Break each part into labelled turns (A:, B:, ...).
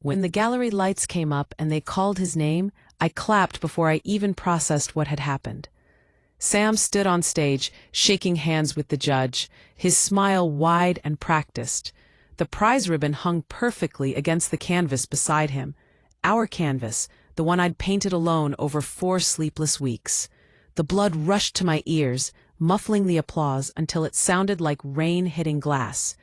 A: When the gallery lights came up and they called his name, I clapped before I even processed what had happened. Sam stood on stage, shaking hands with the judge, his smile wide and practiced. The prize ribbon hung perfectly against the canvas beside him. Our canvas, the one I'd painted alone over 4 sleepless weeks. The blood rushed to my ears, muffling the applause until it sounded like rain hitting glass.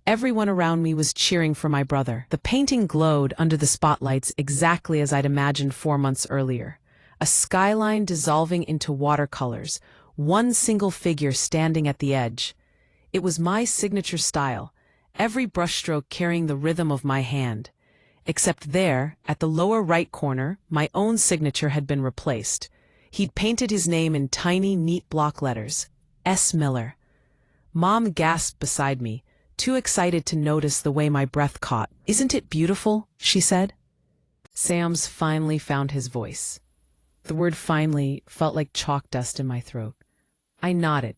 A: Everyone around me was cheering for my brother. The painting glowed under the spotlights exactly as I'd imagined 4 months earlier. A skyline dissolving into watercolors, one single figure standing at the edge. It was my signature style, every brushstroke carrying the rhythm of my hand. Except there, at the lower right corner, my own signature had been replaced. He'd painted his name in tiny, neat block letters, S. Miller. Mom gasped beside me, too excited to notice the way my breath caught. "Isn't it beautiful?" she said. Sam's finally found his voice. The word finally felt like chalk dust in my throat. I nodded,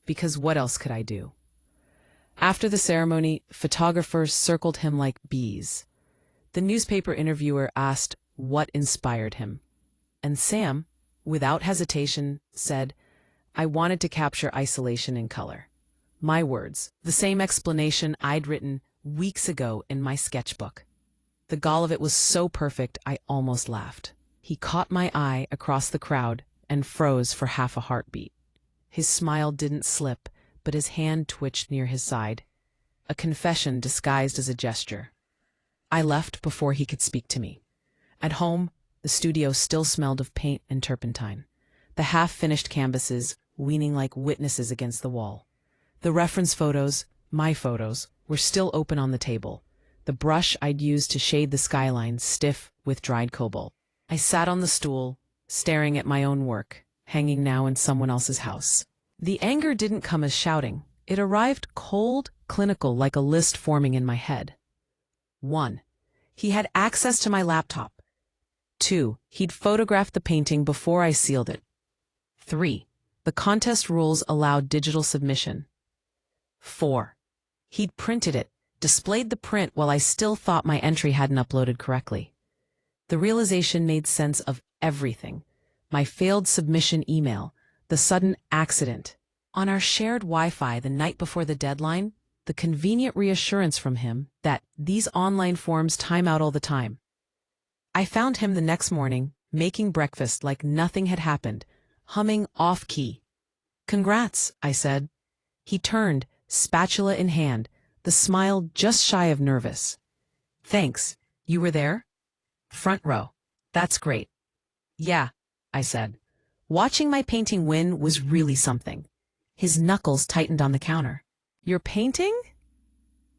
A: because what else could I do? After the ceremony, photographers circled him like bees. The newspaper interviewer asked what inspired him. And Sam, without hesitation, said, "I wanted to capture isolation in color." My words, the same explanation I'd written weeks ago in my sketchbook. The gall of it was so perfect I almost laughed. He caught my eye across the crowd and froze for half a heartbeat. His smile didn't slip, but his hand twitched near his side. A confession disguised as a gesture. I left before he could speak to me. At home, the studio still smelled of paint and turpentine. The half-finished canvases leaning like witnesses against the wall. The reference photos, my photos, were still open on the table. The brush I'd used to shade the skyline stiff with dried cobalt. I sat on the stool, staring at my own work, hanging now in someone else's house. The anger didn't come as shouting. It arrived cold, clinical, like a list forming in my head. 1. He had access to my laptop. 2. He'd photographed the painting before I sealed it. 3. The contest rules allowed digital submission. 4. He'd printed it, displayed the print while I still thought my entry hadn't uploaded correctly. The realization made sense of everything. My failed submission email, the sudden accident. On our shared Wi-Fi the night before the deadline, the convenient reassurance from him that these online forms time out all the time. I found him the next morning, making breakfast like nothing had happened, humming off-key. "Congrats," I said. He turned, spatula in hand, the smile just shy of nervous. "Thanks. You were there?" "Front row. That's great." "Yeah," I said. Watching my painting win was really something. His knuckles tightened on the counter. "You're painting?"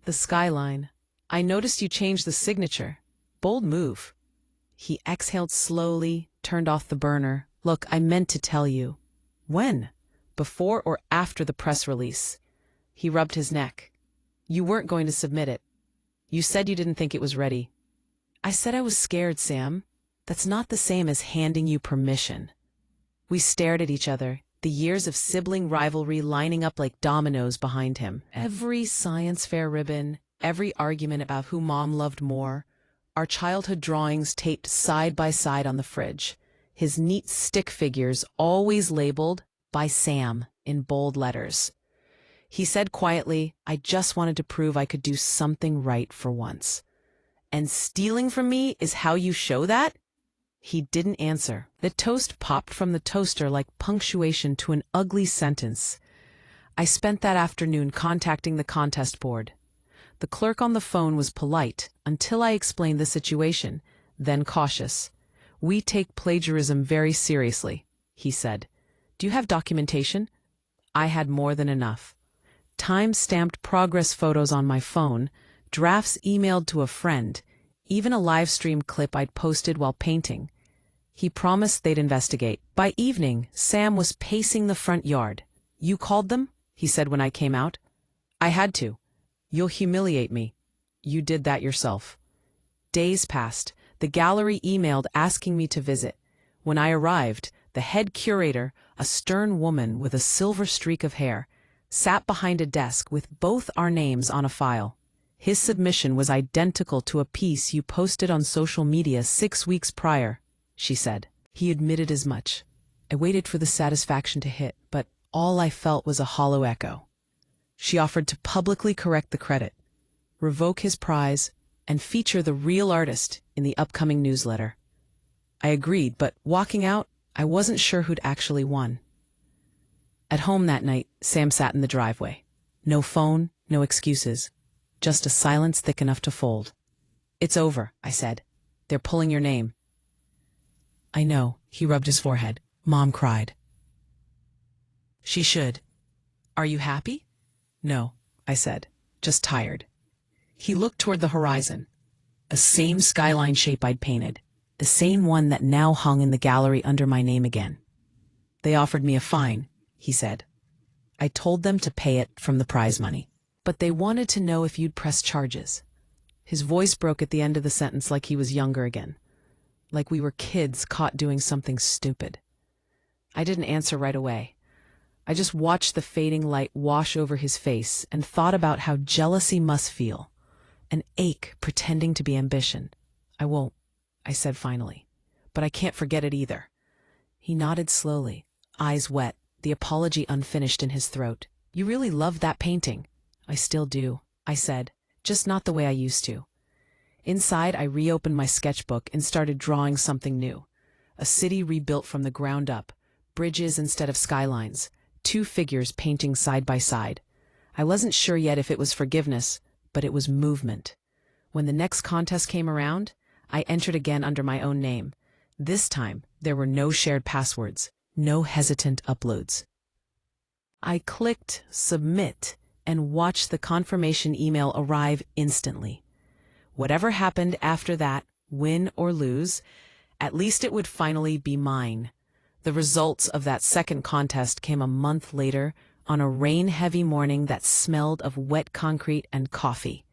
A: "The skyline. I noticed you changed the signature. Bold move." He exhaled slowly, turned off the burner. "Look, I meant to tell you." "When? Before or after the press release?" He rubbed his neck. "You weren't going to submit it. You said you didn't think it was ready." "I said I was scared, Sam. That's not the same as handing you permission." We stared at each other, the years of sibling rivalry lining up like dominoes behind him. Every science fair ribbon, every argument about who Mom loved more, our childhood drawings taped side by side on the fridge, his neat stick figures always labeled by Sam in bold letters. He said quietly, "I just wanted to prove I could do something right for once." "And stealing from me is how you show that?" He didn't answer. The toast popped from the toaster like punctuation to an ugly sentence. I spent that afternoon contacting the contest board. The clerk on the phone was polite until I explained the situation, then cautious. "We take plagiarism very seriously," he said. "Do you have documentation?" I had more than enough. Time-stamped progress photos on my phone, drafts emailed to a friend, even a live stream clip I'd posted while painting. He promised they'd investigate. By evening, Sam was pacing the front yard. "You called them?" he said when I came out. "I had to. You'll humiliate me." "You did that yourself." Days passed. The gallery emailed asking me to visit. When I arrived, the head curator, a stern woman with a silver streak of hair, sat behind a desk with both our names on a file. His submission was identical to a piece you posted on social media 6 weeks prior, she said. He admitted as much. I waited for the satisfaction to hit, but all I felt was a hollow echo. She offered to publicly correct the credit, revoke his prize, and feature the real artist in the upcoming newsletter. I agreed, but walking out, I wasn't sure who'd actually won. At home that night, Sam sat in the driveway. No phone, no excuses. Just a silence thick enough to fold. "It's over," I said. "They're pulling your name." "I know," he rubbed his forehead. "Mom cried." "She should." "Are you happy?" "No," I said. "Just tired." He looked toward the horizon. The same skyline shape I'd painted. The same one that now hung in the gallery under my name again. "They offered me a fine," he said. "I told them to pay it from the prize money. But they wanted to know if you'd press charges." His voice broke at the end of the sentence like he was younger again. Like we were kids caught doing something stupid. I didn't answer right away. I just watched the fading light wash over his face and thought about how jealousy must feel. An ache pretending to be ambition. "I won't," I said finally. "But I can't forget it either." He nodded slowly, eyes wet, the apology unfinished in his throat. "You really loved that painting." "I still do," I said, "just not the way I used to." Inside, I reopened my sketchbook and started drawing something new. A city rebuilt from the ground up, bridges instead of skylines, 2 figures painting side by side. I wasn't sure yet if it was forgiveness, but it was movement. When the next contest came around, I entered again under my own name. This time, there were no shared passwords, no hesitant uploads. I clicked submit and watched the confirmation email arrive instantly. Whatever happened after that, win or lose, at least it would finally be mine. The results of that second contest came a month later on a rain-heavy morning that smelled of wet concrete and coffee.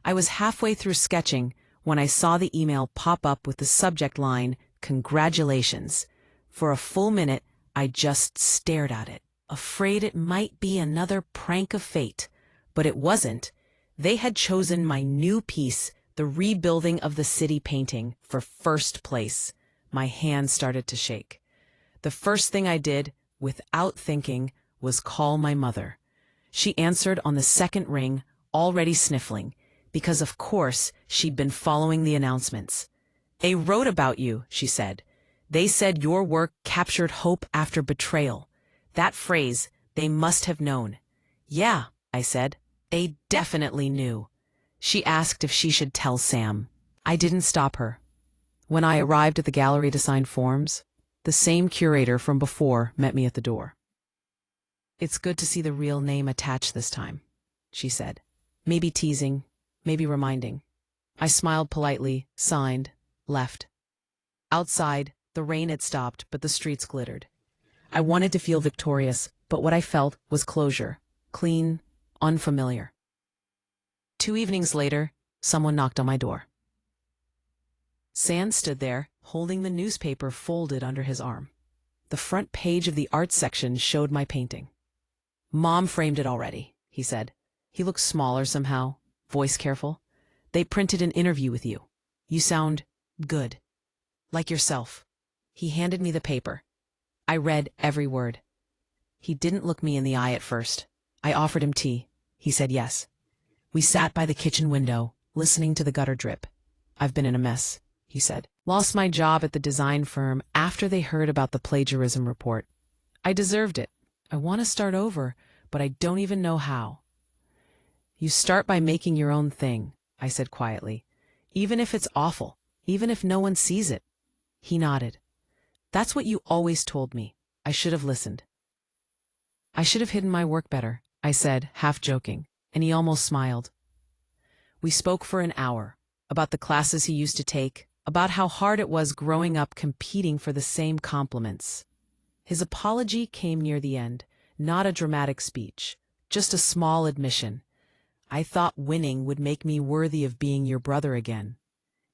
A: I was halfway through sketching when I saw the email pop up with the subject line, "Congratulations." For a full minute, I just stared at it, afraid it might be another prank of fate. But it wasn't. They had chosen my new piece, the rebuilding of the city painting, for first place. My hands started to shake. The first thing I did, without thinking, was call my mother. She answered on the second ring, already sniffling, because of course she'd been following the announcements. "They wrote about you," she said. "They said your work captured hope after betrayal." That phrase, "they must have known." "Yeah," I said. "They definitely knew." She asked if she should tell Sam. I didn't stop her. When I arrived at the gallery to sign forms, the same curator from before met me at the door. "It's good to see the real name attached this time," she said. Maybe teasing, maybe reminding. I smiled politely, signed, left. Outside, the rain had stopped, but the streets glittered. I wanted to feel victorious, but what I felt was closure, clean, unfamiliar. 2 evenings later, someone knocked on my door. Sam stood there, holding the newspaper folded under his arm. The front page of the art section showed my painting. "Mom framed it already," he said. He looked smaller somehow, voice careful. "They printed an interview with you. You sound good. Like yourself." He handed me the paper. I read every word. He didn't look me in the eye at first. I offered him tea. He said yes. We sat by the kitchen window, listening to the gutter drip. "I've been in a mess," he said. "Lost my job at the design firm after they heard about the plagiarism report. I deserved it. I want to start over, but I don't even know how." "You start by making your own thing," I said quietly. "Even if it's awful, even if no one sees it." He nodded. "That's what you always told me. I should have listened." "I should have hidden my work better," I said, half joking, and he almost smiled. We spoke for an hour, about the classes he used to take, about how hard it was growing up competing for the same compliments. His apology came near the end, not a dramatic speech, just a small admission. "I thought winning would make me worthy of being your brother again.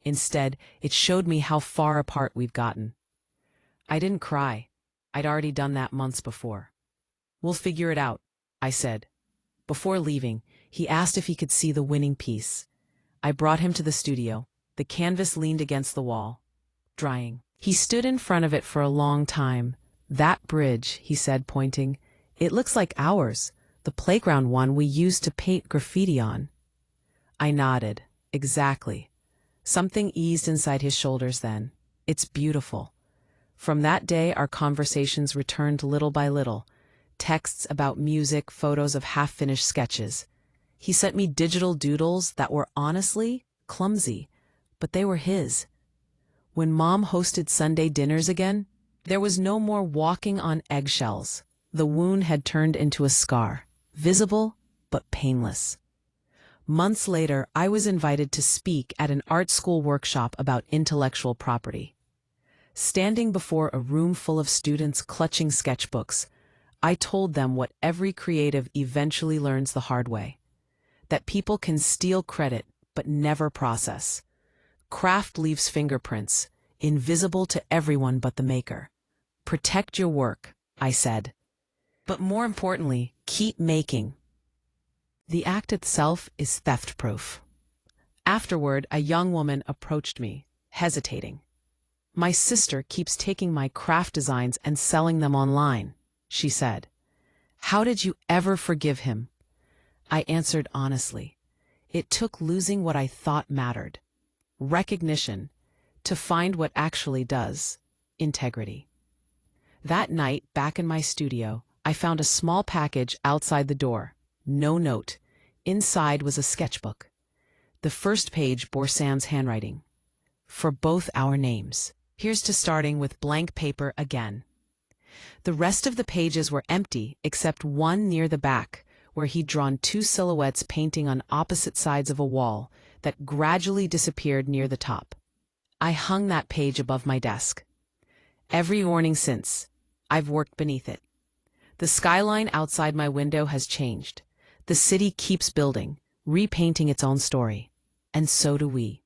A: Instead, it showed me how far apart we've gotten." I didn't cry. I'd already done that months before. "We'll figure it out," I said. Before leaving, He asked if he could see the winning piece. I brought him to the studio. The canvas leaned against the wall, drying. He stood in front of it for a long time. "That bridge," he said, pointing. "It looks like ours, the playground one we used to paint graffiti on." I nodded. Exactly. Something eased inside his shoulders then. "It's beautiful." From that day, our conversations returned little by little. Texts about music, photos of half-finished sketches. He sent me digital doodles that were honestly clumsy, but they were his. When Mom hosted Sunday dinners again, there was no more walking on eggshells. The wound had turned into a scar, visible but painless. Months later, I was invited to speak at an art school workshop about intellectual property. Standing before a room full of students clutching sketchbooks, I told them what every creative eventually learns the hard way: that people can steal credit but never process. Craft leaves fingerprints, invisible to everyone but the maker. Protect your work, I said. But more importantly, keep making. The act itself is theft-proof. Afterward, a young woman approached me, hesitating. "My sister keeps taking my craft designs and selling them online," she said. "How did you ever forgive him?" I answered honestly. It took losing what I thought mattered, recognition, to find what actually does, integrity. That night, back in my studio, I found a small package outside the door. No note. Inside was a sketchbook. The first page bore Sam's handwriting. "For both our names. Here's to starting with blank paper again." The rest of the pages were empty except one near the back, where he'd drawn two silhouettes painting on opposite sides of a wall that gradually disappeared near the top. I hung that page above my desk. Every morning since, I've worked beneath it. The skyline outside my window has changed. The city keeps building, repainting its own story. And so do we.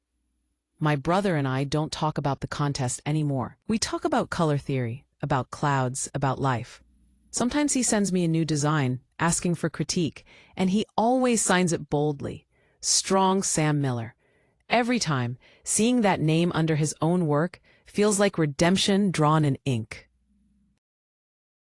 A: My brother and I don't talk about the contest anymore. We talk about color theory, about clouds, about life. Sometimes he sends me a new design, asking for critique, and he always signs it boldly. Strong Sam Miller. Every time, seeing that name under his own work feels like redemption drawn in ink.